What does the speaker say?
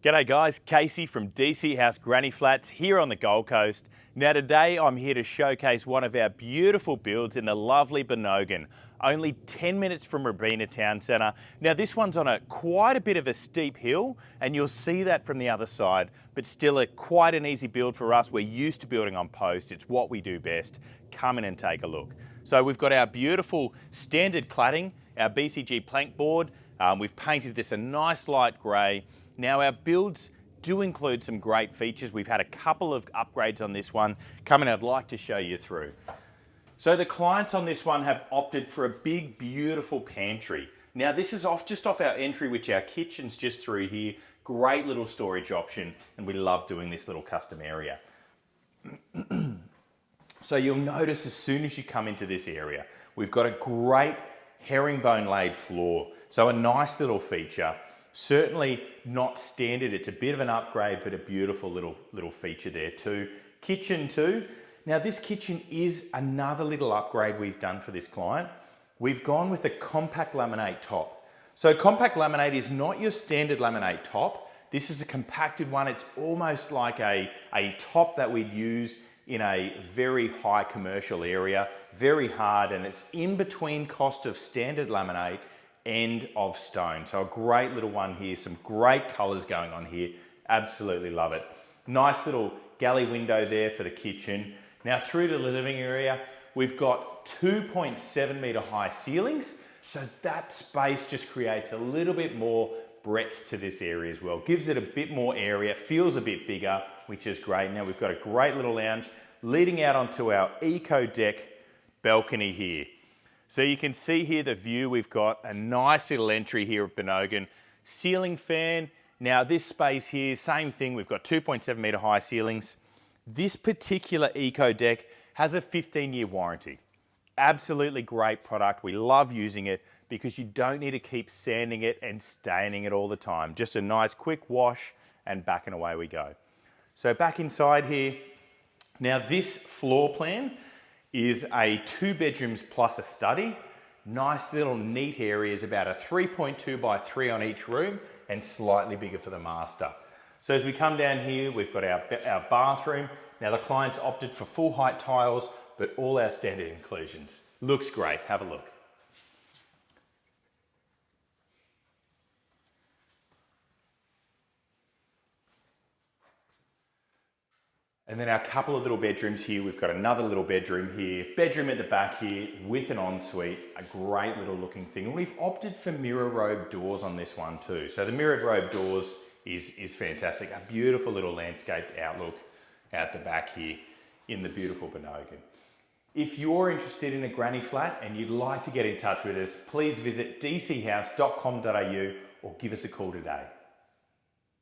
G'day guys, Casey from DC House Granny Flats here on the Gold Coast. Now today I'm here to showcase one of our beautiful builds in the lovely Benogan, only 10 minutes from Robina Town Centre. Now this one's on quite a bit of a steep hill and you'll see that from the other side, but still quite an easy build for us. We're used to building on posts, it's what we do best. Come in and take a look. So we've got our beautiful standard cladding, our BCG plank board. We've painted this a nice light grey. Now our builds do include some great features. We've had a couple of upgrades on this one. Come in, I'd like to show you through. So the clients on this one have opted for a big, beautiful pantry. Now this is just off our entry, which our kitchen's just through here. Great little storage option, and we love doing this little custom area. So you'll notice as soon as you come into this area, we've got a great herringbone laid floor. So a nice little feature. Certainly not standard, it's a bit of an upgrade, but a beautiful little feature there too. Kitchen too. Now this kitchen is another little upgrade we've done for this client. We've gone with a compact laminate top. So compact laminate is not your standard laminate top. This is a compacted one. It's almost like a top that we'd use in a very high commercial area, very hard, and it's in between cost of standard laminate and of stone. So a great little one here, some great colors going on here. Absolutely love it. Nice little galley window there for the kitchen. Now through to the living area, we've got 2.7 meter high ceilings. So that space just creates a little bit more breadth to this area as well. Gives it a bit more area, feels a bit bigger, which is great. Now we've got a great little lounge leading out onto our eco deck balcony here. So you can see here the view. We've got a nice little entry here at Benogan. Ceiling fan. Now this space here, same thing. We've got 2.7 meter high ceilings. This particular eco deck has a 15-year warranty. Absolutely great product. We love using it because you don't need to keep sanding it and staining it all the time. Just a nice quick wash and back and away we go. So back inside here. Now this floor plan is a 2 bedrooms plus a study. Nice little neat areas, about a 3.2 by 3 on each room and slightly bigger for the master. So as we come down here, we've got our bathroom. Now the clients opted for full height tiles, but all our standard inclusions. Looks great, have a look. And then our couple of little bedrooms here, we've got another little bedroom here, bedroom at the back here with an ensuite, a great little looking thing. And we've opted for mirror robe doors on this one too. So the mirrored robe doors is fantastic. A beautiful little landscaped outlook out the back here in the beautiful Benogan. If you're interested in a granny flat and you'd like to get in touch with us, please visit dchouse.com.au or give us a call today.